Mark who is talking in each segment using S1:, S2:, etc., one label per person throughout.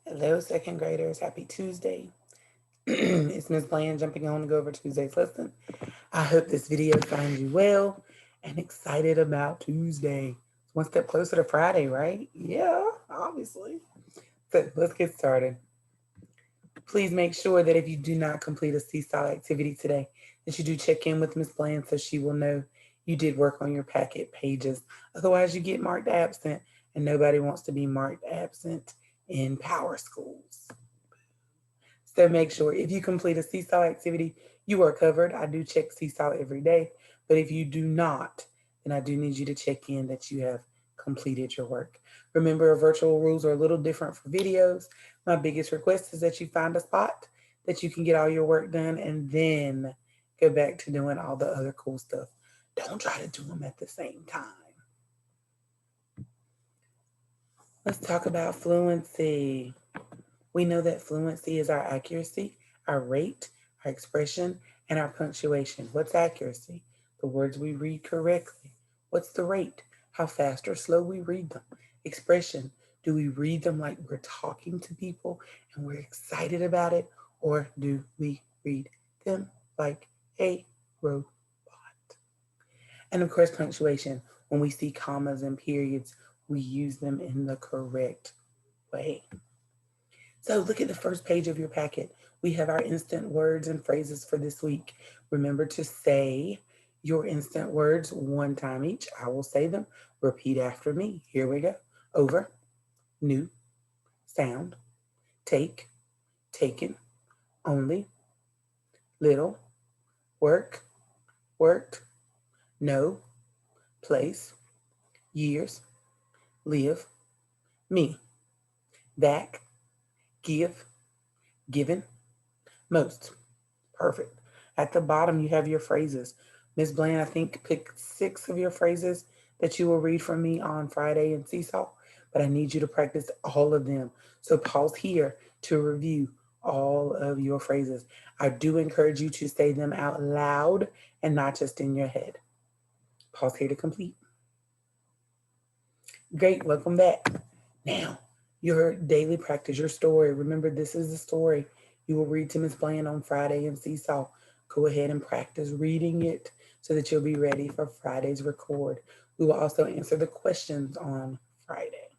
S1: Hello, second graders. Happy Tuesday. It's Miss Bland jumping on to go over Tuesday's lesson. I hope this video finds you well and excited about Tuesday. It's one step closer to Friday, right? Yeah, obviously. So let's get started. Please make sure that if you do not complete a seesaw activity today, that you do check in with Miss Bland so she will know you did work on your packet pages. Otherwise, you get marked absent, and nobody wants to be marked absent in power schools. So make sure if you complete a seesaw activity, you are covered. I do check seesaw every day, but if you do not, then I do need you to check in that you have completed your work. Remember, virtual rules are a little different for videos. My biggest request is that you find a spot that you can get all your work done and then go back to doing all the other cool stuff. Don't try to do them at the same time. Let's talk about fluency. We know that fluency is our accuracy, our rate, our expression, and our punctuation. What's accuracy? The words we read correctly. What's the rate? How fast or slow we read them. Expression. Do we read them like we're talking to people and we're excited about it? Or do we read them like a robot? And of course, punctuation. When we see commas and periods, we use them in the correct way. So look at the first page of your packet. We have our instant words and phrases for this week. Remember to say your instant words one time each. I will say them. Repeat after me. Here we go. Over, new, sound, take, taken, only, little, work, worked, no, place, years, live, me, back, give, given, most. Perfect. At the bottom, you have your phrases. Ms. Bland, I think, picked 6 of your phrases that you will read from me on Friday in Seesaw, but I need you to practice all of them. So pause here to review all of your phrases. I do encourage you to say them out loud and not just in your head. Pause here to complete. Great, welcome back. Now, your daily practice, your story. Remember, this is the story you will read to Miss Bland on Friday in Seesaw. Go ahead and practice reading it so that you'll be ready for Friday's record. We will also answer the questions on Friday.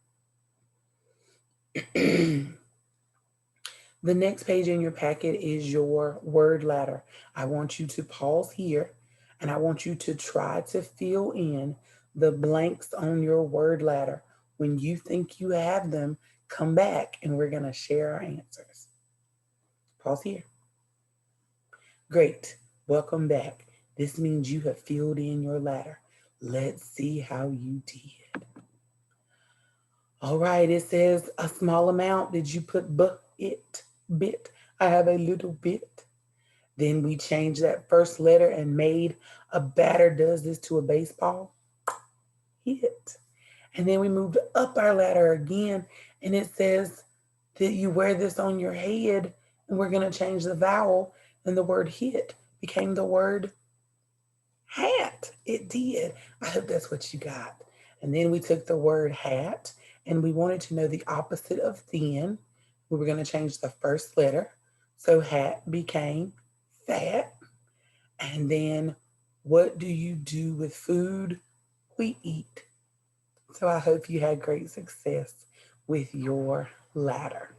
S1: The next page in your packet is your word ladder. I want you to pause here and I want you to try to fill in the blanks on your word ladder. When you think you have them, come back and we're going to share our answers. Pause here. Great. Welcome back. This means you have filled in your ladder. Let's see how you did. All right, it says a small amount. Did you put bit? I have a little bit. Then we changed that first letter and made a batter does this to a baseball. Hit. And then we moved up our ladder again and it says that you wear this on your head and we're going to change the vowel and the word hit became the word hat. It did. I hope that's what you got. And then we took the word hat and we wanted to know the opposite of thin. We were going to change the first letter. So hat became fat. And then what do you do with food? We eat. So I hope you had great success with your ladder.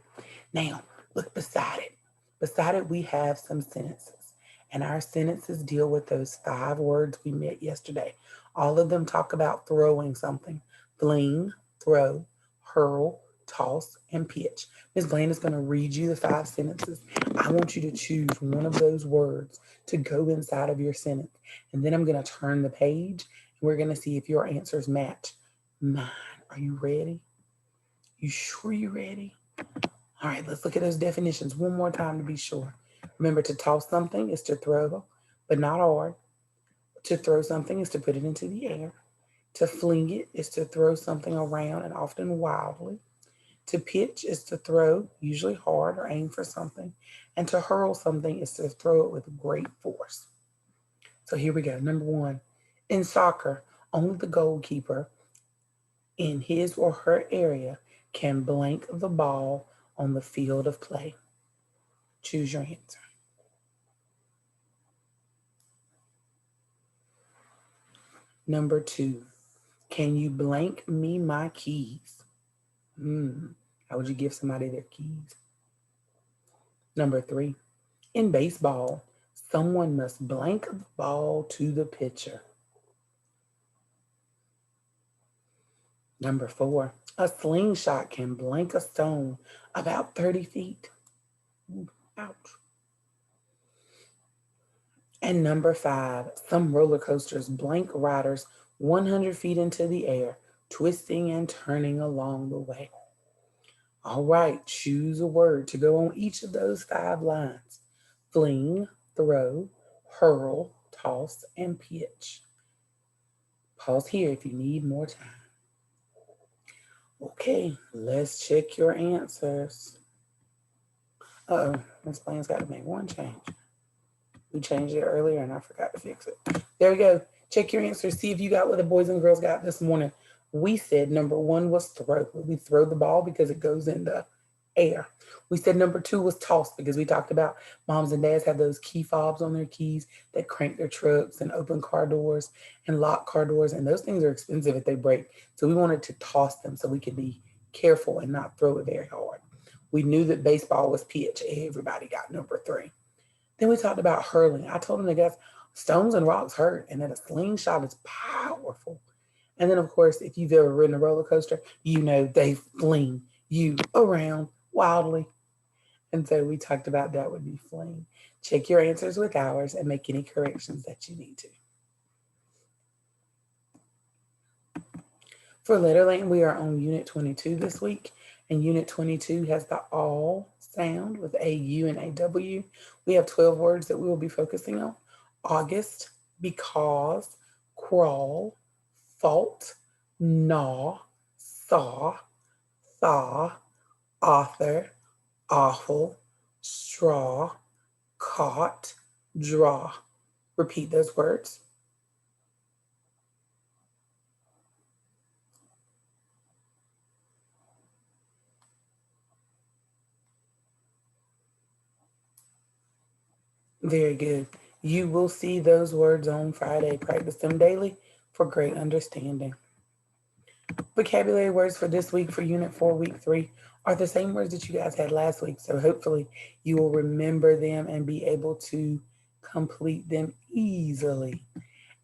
S1: Now, look beside it. Beside it, we have some sentences. And our sentences deal with those 5 words we met yesterday. All of them talk about throwing something. Fling, throw, hurl, toss, and pitch. Ms. Blaine is going to read you the 5 sentences. I want you to choose one of those words to go inside of your sentence. And then I'm going to turn the page and we're going to see if your answers match mine. Are you ready? You sure you're ready? All right, let's look at those definitions one more time to be sure. Remember, to toss something is to throw, but not hard. To throw something is to put it into the air. To fling it is to throw something around and often wildly. To pitch is to throw, usually hard or aim for something. And to hurl something is to throw it with great force. So here we go. Number 1. In soccer, only the goalkeeper in his or her area can blank the ball on the field of play? Choose your answer. Number 2, can you blank me my keys? How would you give somebody their keys? Number 3, in baseball, someone must blank the ball to the pitcher. Number 4, a slingshot can blank a stone about 30 feet. Ouch. And number 5, some roller coasters blank riders 100 feet into the air, twisting and turning along the way. All right, choose a word to go on each of those 5 lines. Fling, throw, hurl, toss, and pitch. Pause here if you need more time. Okay, let's check your answers. Uh-oh, Miss Blaine's got to make one change. We changed it earlier and I forgot to fix it. There we go. Check your answers. See if you got what the boys and girls got this morning. We said number 1 was throw. We throw the ball because it goes in the air. We said number 2 was toss because we talked about moms and dads have those key fobs on their keys that crank their trucks and open car doors and lock car doors. And those things are expensive if they break. So we wanted to toss them so we could be careful and not throw it very hard. We knew that baseball was pitch. Everybody got number 3. Then we talked about hurling. I told them that guys, stones and rocks hurt and that a slingshot is powerful. And then, of course, if you've ever ridden a roller coaster, you know they fling you around wildly. And so we talked about that would be fling. Check your answers with ours and make any corrections that you need to. For Letterland, we are on Unit 22 this week, and Unit 22 has the all sound with AU and AW. We have 12 words that we will be focusing on. August, because, crawl, fault, gnaw, saw, thaw, author, awful, straw, caught, draw. Repeat those words. Very good. You will see those words on Friday. Practice them daily for great understanding. Vocabulary words for this week for Unit 4, Week 3 are the same words that you guys had last week. So hopefully you will remember them and be able to complete them easily.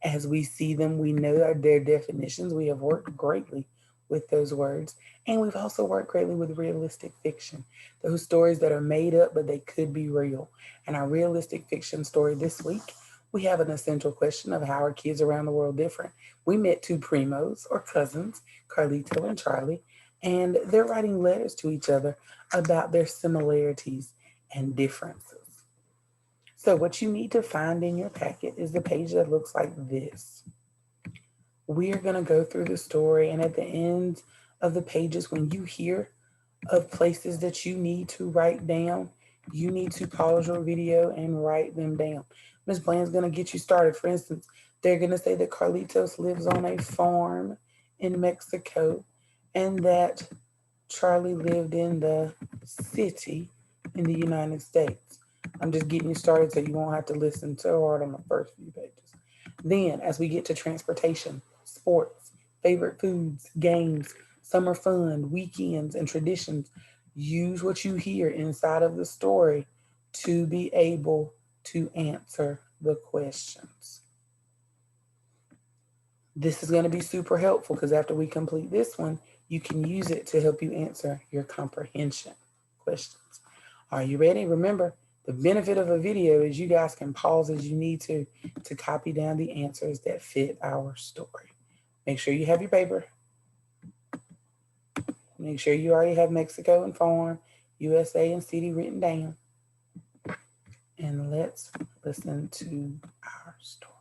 S1: As we see them, we know their definitions. We have worked greatly with those words. And we've also worked greatly with realistic fiction, those stories that are made up, but they could be real. And our realistic fiction story this week, we have an essential question of how are kids around the world different? We met 2 primos or cousins, Carlito and Charlie, and they're writing letters to each other about their similarities and differences. So what you need to find in your packet is the page that looks like this. We are going to go through the story, and at the end of the pages, when you hear of places that you need to write down, you need to pause your video and write them down. Ms. Bland's going to get you started. For instance, they're going to say that Carlitos lives on a farm in Mexico and that Charlie lived in the city in the United States. I'm just getting you started so you won't have to listen so hard on the first few pages. Then, as we get to transportation, sports, favorite foods, games, summer fun, weekends, and traditions, use what you hear inside of the story to be able to answer the questions. This is going to be super helpful because after we complete this one, you can use it to help you answer your comprehension questions. Are you ready? Remember, the benefit of a video is you guys can pause as you need to copy down the answers that fit our story. Make sure you have your paper. Make sure you already have Mexico and farm, USA and city written down. And let's listen to our story.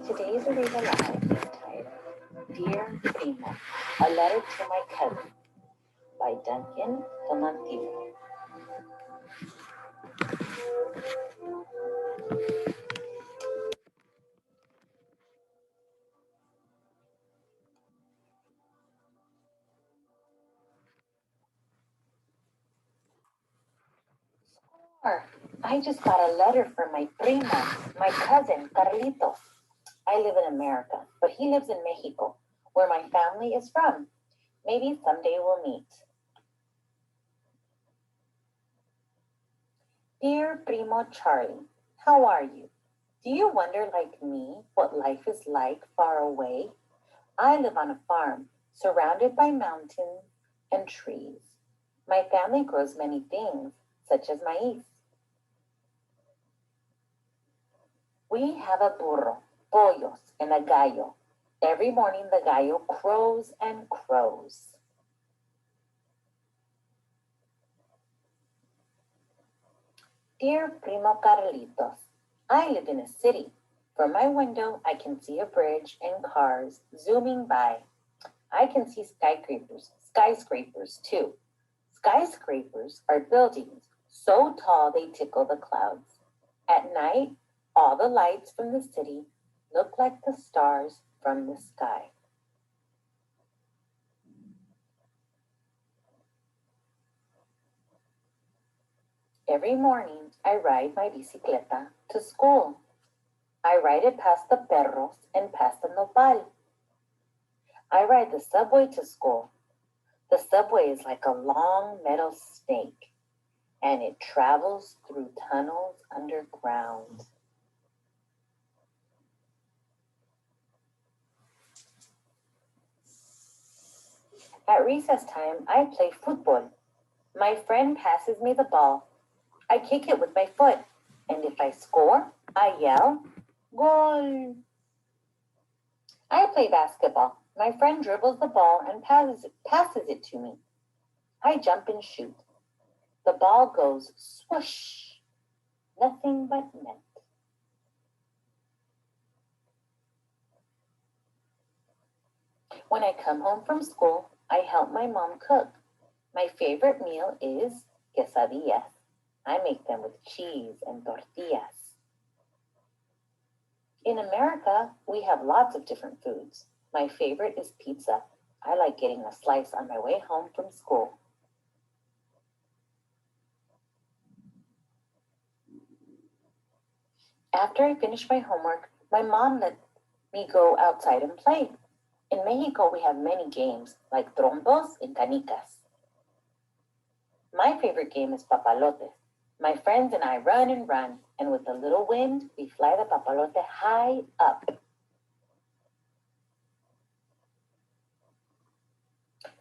S2: Today's Aretha Live is titled Dear Primo, a letter to my cousin by Duncan Tomantillo. Sure, I just got a letter from my primo, my cousin Carlitos. I live in America, but he lives in Mexico, where my family is from. Maybe someday we'll meet. Dear Primo Charlie, how are you? Do you wonder, like me, what life is like far away? I live on a farm, surrounded by mountains and trees. My family grows many things, such as maize. We have a burro, pollos, and a gallo. Every morning the gallo crows and crows. Dear Primo Carlitos, I live in a city. From my window, I can see a bridge and cars zooming by. I can see skyscrapers too. Skyscrapers are buildings so tall they tickle the clouds. At night, all the lights from the city look like the stars from the sky. Every morning, I ride my bicicleta to school. I ride it past the perros and past the nopal. I ride the subway to school. The subway is like a long metal snake, and it travels through tunnels underground. At recess time, I play football. My friend passes me the ball. I kick it with my foot, and if I score, I yell, Goal! I play basketball. My friend dribbles the ball and passes it to me. I jump and shoot. The ball goes swoosh, nothing but net. When I come home from school, I help my mom cook. My favorite meal is quesadillas. I make them with cheese and tortillas. In America, we have lots of different foods. My favorite is pizza. I like getting a slice on my way home from school. After I finish my homework, my mom let me go outside and play. In Mexico, we have many games like trompos and canicas. My favorite game is papalotes. My friends and I run and run, and with a little wind, we fly the papalote high up.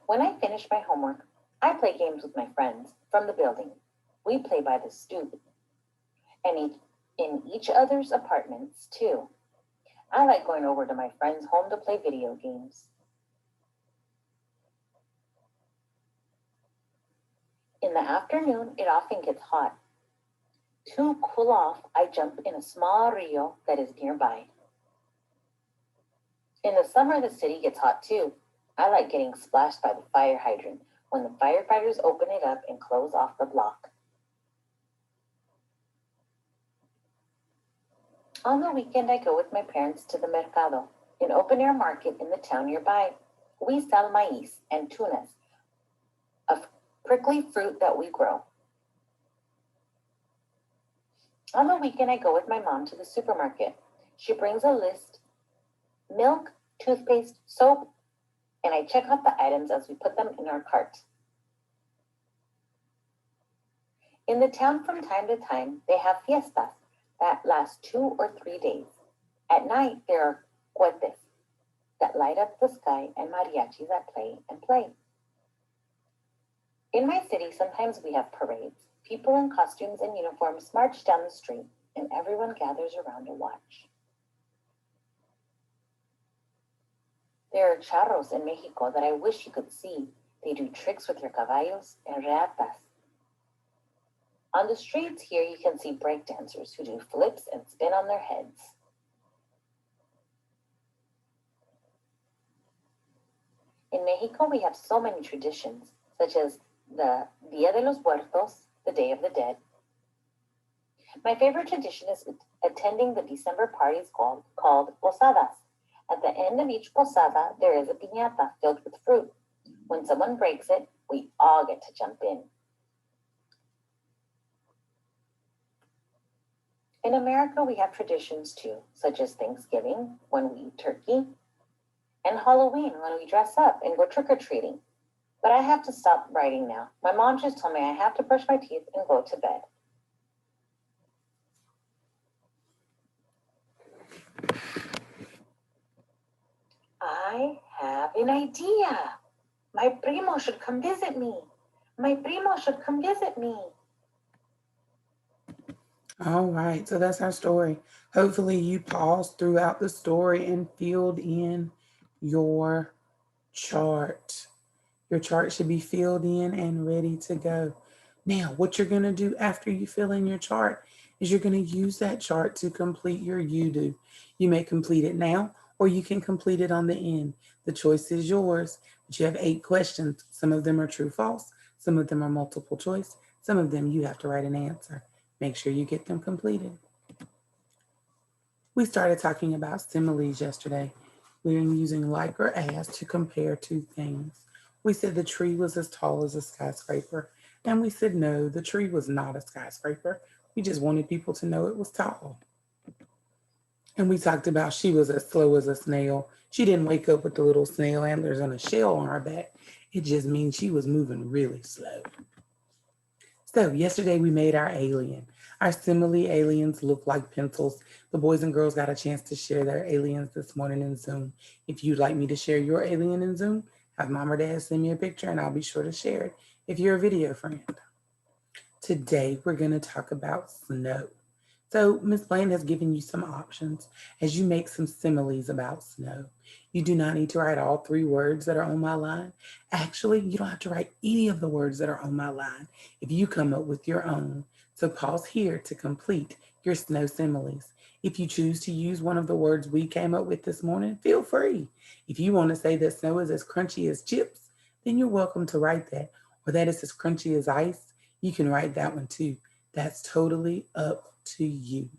S2: When I finish my homework, I play games with my friends from the building. We play by the stoop and in each other's apartments too. I like going over to my friend's home to play video games. In the afternoon, it often gets hot. To cool off, I jump in a small rio that is nearby. In the summer, the city gets hot too. I like getting splashed by the fire hydrant when the firefighters open it up and close off the block. On the weekend, I go with my parents to the mercado, an open-air market in the town nearby. We sell maize and tunas, a prickly fruit that we grow. On the weekend, I go with my mom to the supermarket. She brings a list, milk, toothpaste, soap, and I check out the items as we put them in our cart. In the town from time to time, they have fiestas that last 2 or 3 days. At night, there are cohetes that light up the sky and mariachis that play and play. In my city, sometimes we have parades. People in costumes and uniforms march down the street, and everyone gathers around to watch. There are charros in Mexico that I wish you could see. They do tricks with their caballos and reatas. On the streets here, you can see breakdancers who do flips and spin on their heads. In Mexico, we have so many traditions, such as the Dia de los Muertos, the Day of the Dead. My favorite tradition is attending the December parties called posadas. At the end of each posada, there is a piñata filled with fruit. When someone breaks it, we all get to jump in. In America, we have traditions too, such as Thanksgiving, when we eat turkey, and Halloween, when we dress up and go trick-or-treating. But I have to stop writing now. My mom just told me I have to brush my teeth and go to bed. I have an idea. My primo should come visit me. My primo should come visit me.
S1: All right, so that's our story. Hopefully you paused throughout the story and filled in your chart. Your chart should be filled in and ready to go. Now, what you're going to do after you fill in your chart is you're going to use that chart to complete your you do. You may complete it now or you can complete it on the end. The choice is yours, but you have 8 questions. Some of them are true, false. Some of them are multiple choice. Some of them you have to write an answer. Make sure you get them completed. We started talking about similes yesterday. We were using like or as to compare two things. We said the tree was as tall as a skyscraper, and we said no, the tree was not a skyscraper. We just wanted people to know it was tall. And we talked about she was as slow as a snail. She didn't wake up with the little snail antlers and a shell on her back. It just means she was moving really slow. So yesterday we made our alien. Our simile aliens look like pencils. The boys and girls got a chance to share their aliens this morning in Zoom. If you'd like me to share your alien in Zoom, have mom or dad send me a picture and I'll be sure to share it if you're a video friend. Today we're going to talk about snow. So Ms. Bland has given you some options as you make some similes about snow. You do not need to write all 3 words that are on my line. Actually, you don't have to write any of the words that are on my line if you come up with your own. So pause here to complete your snow similes. If you choose to use one of the words we came up with this morning, feel free. If you want to say that snow is as crunchy as chips, then you're welcome to write that. Or that it's as crunchy as ice, you can write that one too. That's totally up to you.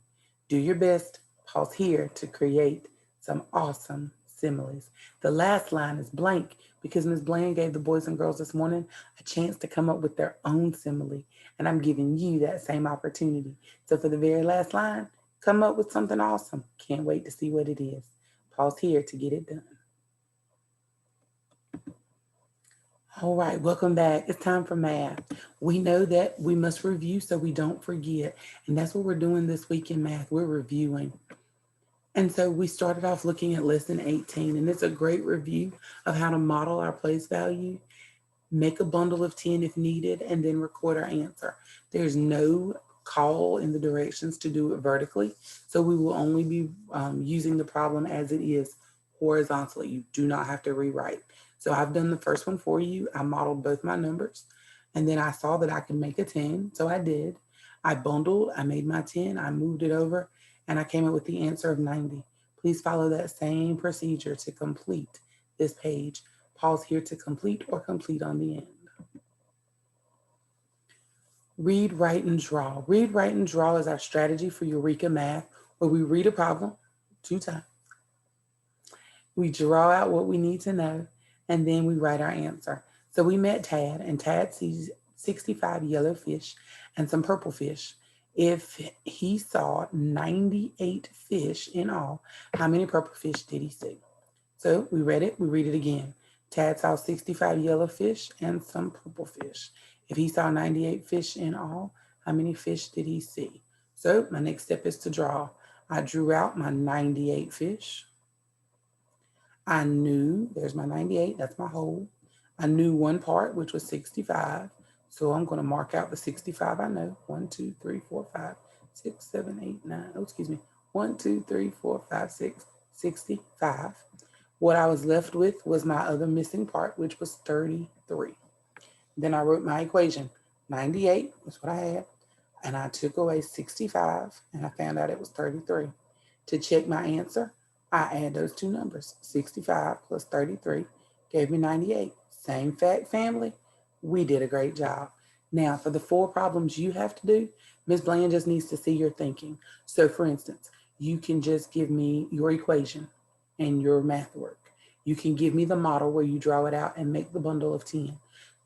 S1: Do your best. Pause here to create some awesome similes. The last line is blank because Ms. Bland gave the boys and girls this morning a chance to come up with their own simile, and I'm giving you that same opportunity. So for the very last line, come up with something awesome. Can't wait to see what it is. Pause here to get it done. All right, welcome back. It's time for math. We know that we must review so we don't forget. And that's what we're doing this week in math. We're reviewing. And so we started off looking at lesson 18, and it's a great review of how to model our place value, make a bundle of 10 if needed, and then record our answer. There's no call in the directions to do it vertically. So we will only be using the problem as it is horizontally. You do not have to rewrite. So I've done the first one for you. I modeled both my numbers, and then I saw that I could make a 10. So I did. I bundled, I made my 10, I moved it over, and I came up with the answer of 90. Please follow that same procedure to complete this page. Pause here to complete or complete on the end. Read, write, and draw. Read, write, and draw is our strategy for Eureka Math, where we read a problem 2 times. We draw out what we need to know, and then we write our answer. So we met Tad, and Tad sees 65 yellow fish and some purple fish. If he saw 98 fish in all, how many purple fish did he see? So we read it, we read it again. Tad saw 65 yellow fish and some purple fish. If he saw 98 fish in all, how many fish did he see? So my next step is to draw. I drew out my 98 fish. I knew, there's my 98, that's my whole. I knew one part, which was 65. So I'm going to mark out the 65 I know. 1, 2, 3, 4, 5, 6, 7, 8, 9. Oh, excuse me. 1, 2, 3, 4, 5, 6, 65. What I was left with was my other missing part, which was 33. Then I wrote my equation. 98 was what I had. And I took away 65 and I found out it was 33. To check my answer, I add those 2 numbers. 65 plus 33 gave me 98. Same fact, family. We did a great job. Now, for the 4 problems you have to do, Ms. Bland just needs to see your thinking. So, for instance, you can just give me your equation and your math work. You can give me the model where you draw it out and make the bundle of 10.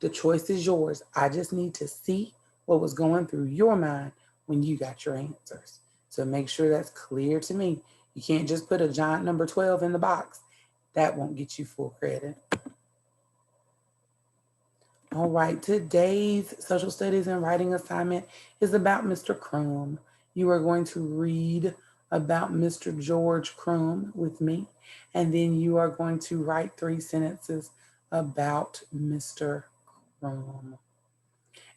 S1: The choice is yours. I just need to see what was going through your mind when you got your answers. So make sure that's clear to me. You can't just put a giant number 12 in the box. That won't get you full credit. All right, today's social studies and writing assignment is about Mr. Crumb. You are going to read about Mr. George Crumb with me, and then you are going to write 3 sentences about Mr. Crumb.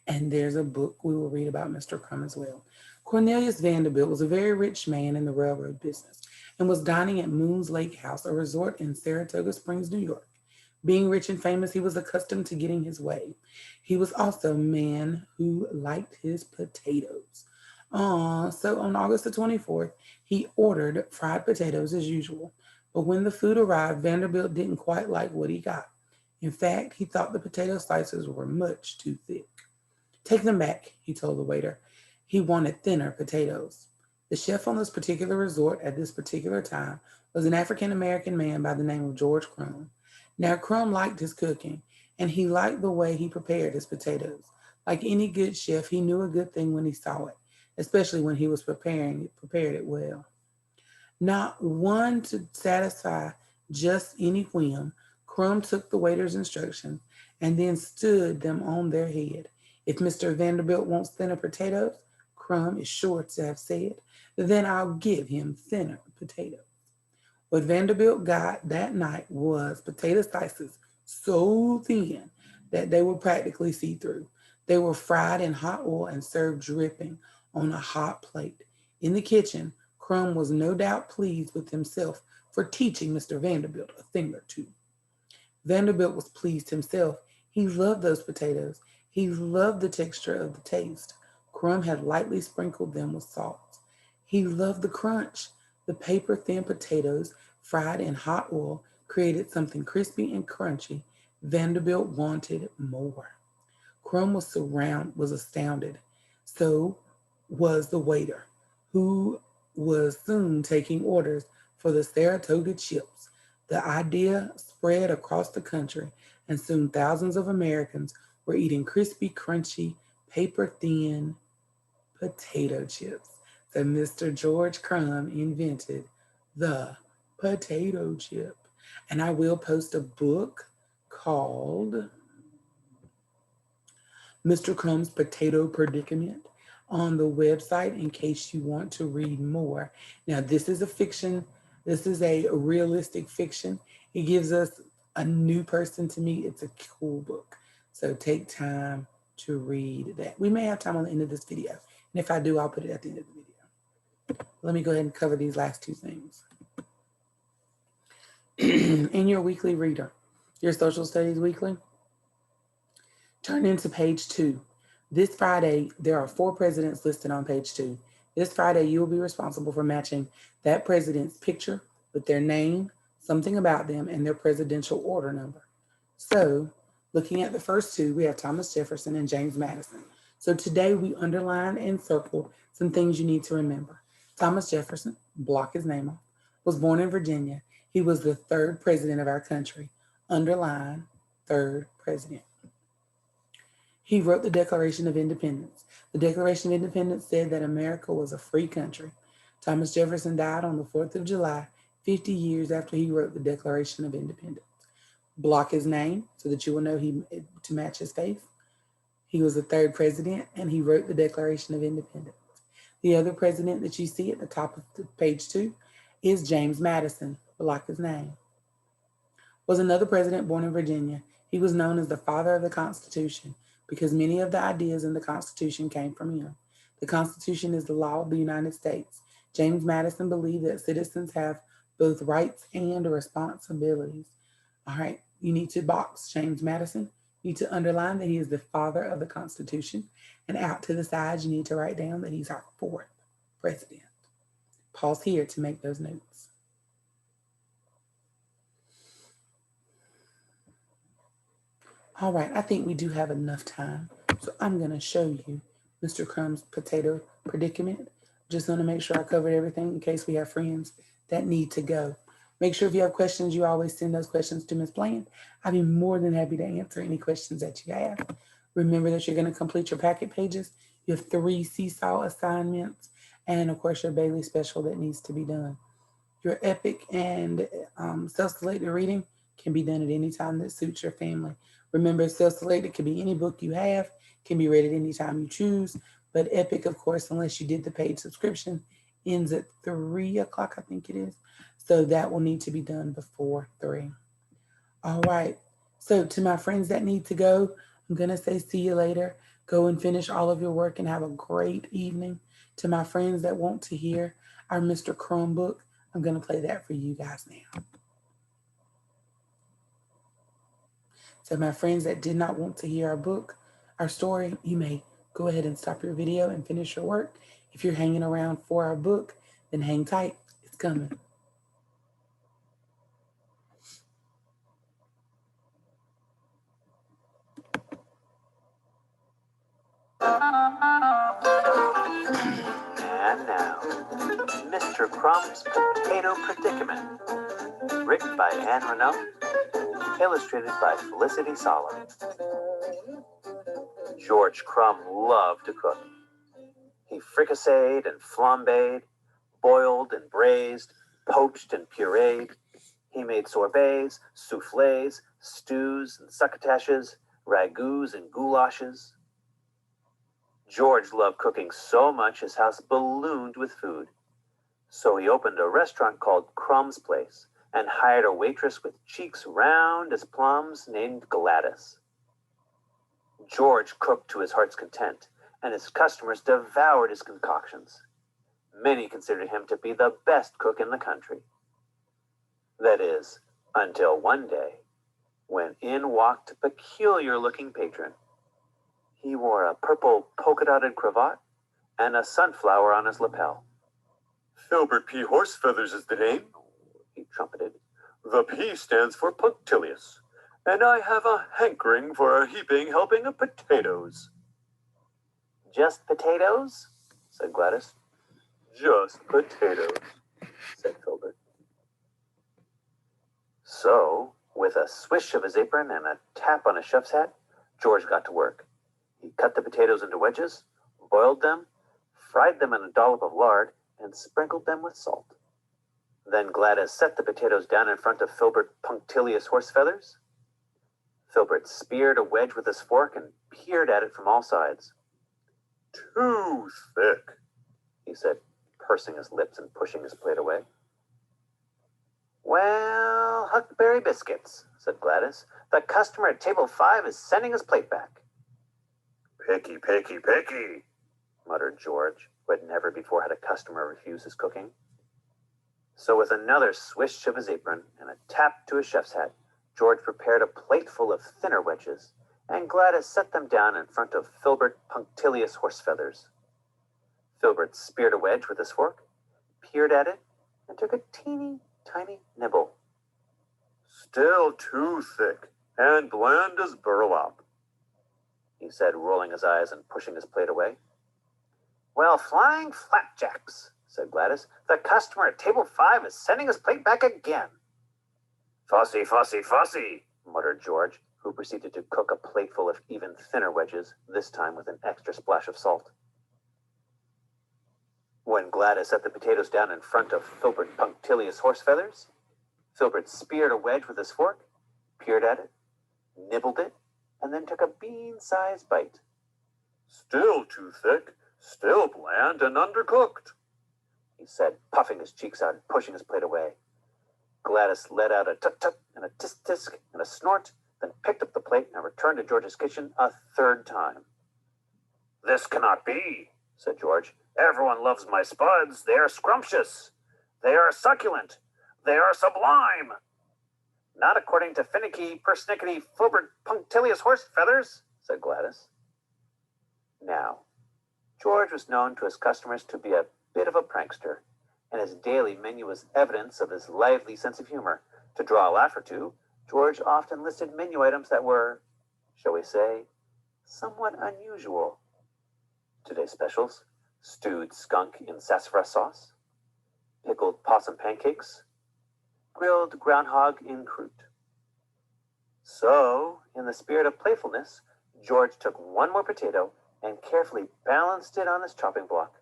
S1: And there's a book we will read about Mr. Crumb as well. Cornelius Vanderbilt was a very rich man in the railroad business and was dining at Moon's Lake House, a resort in Saratoga Springs, New York. Being rich and famous, he was accustomed to getting his way. He was also a man who liked his potatoes. So on August the 24th, he ordered fried potatoes as usual. But when the food arrived, Vanderbilt didn't quite like what he got. In fact, he thought the potato slices were much too thick. Take them back, he told the waiter. He wanted thinner potatoes. The chef on this particular resort at this particular time was an African-American man by the name of George Crumb. Now, Crumb liked his cooking, and he liked the way he prepared his potatoes. Like any good chef, he knew a good thing when he saw it, especially when he was prepared it well. Not one to satisfy just any whim, Crumb took the waiter's instructions and then stood them on their head. If Mr. Vanderbilt wants thinner potatoes, Crumb is sure to have said, then I'll give him thinner potatoes. What Vanderbilt got that night was potato slices so thin that they were practically see-through. They were fried in hot oil and served dripping on a hot plate. In the kitchen, Crumb was no doubt pleased with himself for teaching Mr. Vanderbilt a thing or two. Vanderbilt was pleased himself. He loved those potatoes. He loved the texture of the taste. Crumb had lightly sprinkled them with salt. He loved the crunch. The paper-thin potatoes, fried in hot oil, created something crispy and crunchy. Vanderbilt wanted more. Crumb was astounded. So was the waiter, who was soon taking orders for the Saratoga chips. The idea spread across the country, and soon thousands of Americans were eating crispy, crunchy, paper-thin potato chips. So Mr. George Crumb invented the potato chip. And I will post a book called Mr. Crumb's Potato Predicament on the website in case you want to read more. Now, this is a fiction. This is a realistic fiction. It gives us a new person to meet. It's a cool book. So take time to read that. We may have time on the end of this video. And if I do, I'll put it at the end of the video. Let me go ahead and cover these last 2 things. In your weekly reader, your social studies weekly, turn into page 2. This Friday, there are 4 presidents listed on page 2. This Friday, you will be responsible for matching that president's picture with their name, something about them, and their presidential order number. So, looking at the first 2, we have Thomas Jefferson and James Madison. So today we underlined and circled some things you need to remember. Thomas Jefferson, block his name off, was born in Virginia. He was the 3rd president of our country. Underline, 3rd president. He wrote the Declaration of Independence. The Declaration of Independence said that America was a free country. Thomas Jefferson died on the 4th of July, 50 years after he wrote the Declaration of Independence. Block his name so that you will know to match his face. He was the 3rd president, and he wrote the Declaration of Independence. The other president that you see at the top of page 2 is James Madison. Block his name. Was another president born in Virginia. He was known as the father of the Constitution because many of the ideas in the Constitution came from him. The Constitution is the law of the United States. James Madison believed that citizens have both rights and responsibilities. All right, you need to box James Madison. You need to underline that he is the father of the Constitution. And out to the sides, you need to write down that he's our 4th president. Pause here to make those notes. All right, I think we do have enough time. So I'm going to show you Mr. Crumb's potato predicament. Just want to make sure I covered everything in case we have friends that need to go. Make sure if you have questions, you always send those questions to Ms. Bland. I'd be more than happy to answer any questions that you have. Remember that you're going to complete your packet pages. You have 3 seesaw assignments and, of course, your Bailey special that needs to be done. Your epic and self-selected reading can be done at any time that suits your family. Remember, self-selected could be any book you have, can be read at any time you choose, but epic, of course, unless you did the paid subscription, ends at 3 o'clock, I think it is. So that will need to be done before 3. All right. So to my friends that need to go, I'm going to say see you later. Go and finish all of your work and have a great evening. To my friends that want to hear our Mr. Crumb book, I'm going to play that for you guys now. So my friends that did not want to hear our book, our story, you may go ahead and stop your video and finish your work. If you're hanging around for our book, then hang tight. It's coming.
S3: And now, Mr. Crumb's Potato Predicament, written by Anne Renault, illustrated by Felicity Sala. George Crumb loved to cook. He fricasseed and flambéed, boiled and braised, poached and pureed. He made sorbets, soufflés, stews and succotashes, ragouts and goulashes. George loved cooking so much his house ballooned with food. So he opened a restaurant called Crumb's Place and hired a waitress with cheeks round as plums named Gladys. George cooked to his heart's content, and his customers devoured his concoctions. Many considered him to be the best cook in the country. That is, until one day, when in walked a peculiar-looking patron. He wore a purple polka-dotted cravat and a sunflower on his lapel. "Filbert P. Horsefeathers is the name," he trumpeted. "The P stands for punctilious, and I have a hankering for a heaping helping of potatoes." "Just potatoes?" said Gladys. "Just potatoes," said Filbert. So, with a swish of his apron and a tap on his chef's hat, George got to work. He cut the potatoes into wedges, boiled them, fried them in a dollop of lard, and sprinkled them with salt. Then Gladys set the potatoes down in front of Filbert Punctilious Horsefeathers. Filbert speared a wedge with his fork and peered at it from all sides. "Too thick," he said, pursing his lips and pushing his plate away. "Well, huckberry biscuits," said Gladys. "The customer at table 5 is sending his plate back." "Picky, picky, picky," muttered George, who had never before had a customer refuse his cooking. So with another swish of his apron and a tap to his chef's hat, George prepared a plateful of thinner wedges, and Gladys set them down in front of Filbert Punctilious Horsefeathers. Filbert speared a wedge with his fork, peered at it, and took a teeny tiny nibble. "Still too thick and bland as burlap," he said, rolling his eyes and pushing his plate away. "Well, flying flapjacks," said Gladys. "The customer at table 5 is sending his plate back again." "Fussy, fussy, fussy," muttered George, who proceeded to cook a plateful of even thinner wedges, this time with an extra splash of salt. When Gladys set the potatoes down in front of Filbert Punctilious Horsefeathers, Filbert speared a wedge with his fork, peered at it, nibbled it, and then took a bean-sized bite. "Still too thick, still bland and undercooked," he said, puffing his cheeks out and pushing his plate away. Gladys let out a tut-tut and a tisk-tisk and a snort, then picked up the plate and returned to George's kitchen a third time. "This cannot be," said George. "Everyone loves my spuds. They are scrumptious. They are succulent. They are sublime." "Not according to finicky, persnickety, Filbert Punctilious Horsefeathers," said Gladys. Now, George was known to his customers to be a bit of a prankster, and his daily menu was evidence of his lively sense of humor. To draw a laugh or two, George often listed menu items that were, shall we say, somewhat unusual. Today's specials: stewed skunk in sassafras sauce, pickled possum pancakes, grilled groundhog in croûte. So, in the spirit of playfulness, George took one more potato and carefully balanced it on his chopping block.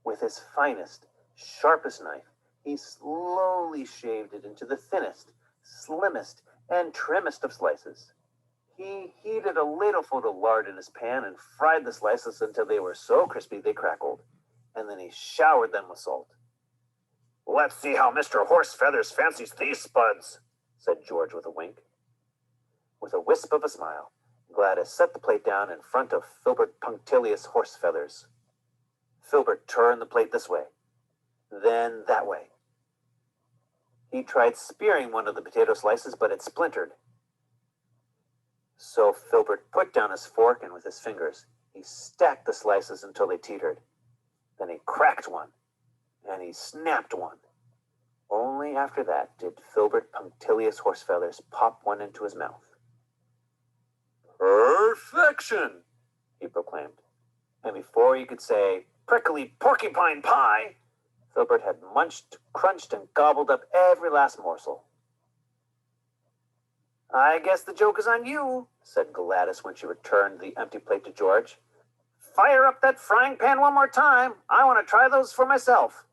S3: With his finest, sharpest knife, he slowly shaved it into the thinnest, slimmest, and trimmest of slices. He heated a ladleful of lard in his pan and fried the slices until they were so crispy they crackled, and then he showered them with salt. "Let's see how Mr. Horsefeathers fancies these spuds," said George with a wink. With a wisp of a smile, Gladys set the plate down in front of Filbert Punctilious Horsefeathers. Filbert turned the plate this way, then that way. He tried spearing one of the potato slices, but it splintered. So Filbert put down his fork, and with his fingers, he stacked the slices until they teetered. Then he cracked one, and he snapped one. Only after that did Filbert Punctilious Horsefeathers pop one into his mouth. "Perfection!" he proclaimed. And before you could say, "Prickly porcupine pie," Filbert had munched, crunched, and gobbled up every last morsel. "I guess the joke is on you," said Gladys when she returned the empty plate to George. "Fire up that frying pan one more time. I want to try those for myself."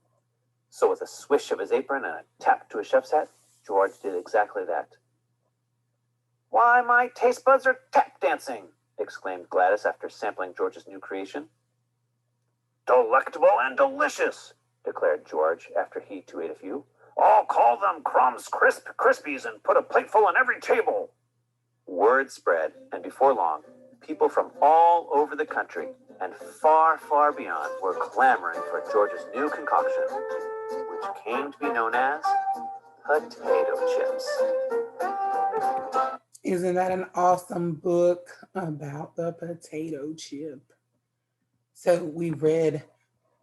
S3: So with a swish of his apron and a tap to his chef's hat, George did exactly that. "Why, my taste buds are tap dancing!" exclaimed Gladys after sampling George's new creation. "Delectable and delicious," declared George after he too ate a few. "I'll call them Crumbs Crisp Krispies and put a plateful on every table." Word spread, and before long, people from all over the country and far, far beyond were clamoring for George's new concoction, which came to be known as potato chips.
S1: Isn't that an awesome book about the potato chip? So we read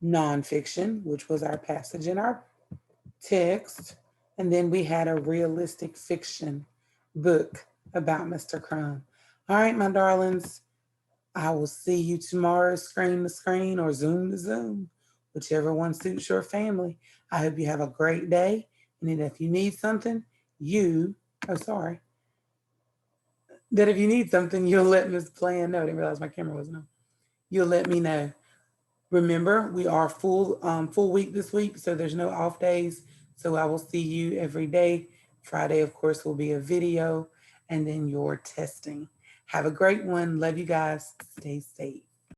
S1: nonfiction, which was our passage in our text, and then we had a realistic fiction book about Mr. Crumb. All right, my darlings, I will see you tomorrow, screen to screen or Zoom to Zoom, whichever one suits your family. I hope you have a great day, and if you need something, you'll let Miss Plan know. I didn't realize my camera wasn't on. You'll let me know. Remember, we are full week this week, so there's no off days. So I will see you every day. Friday, of course, will be a video, and then your testing. Have a great one. Love you guys. Stay safe.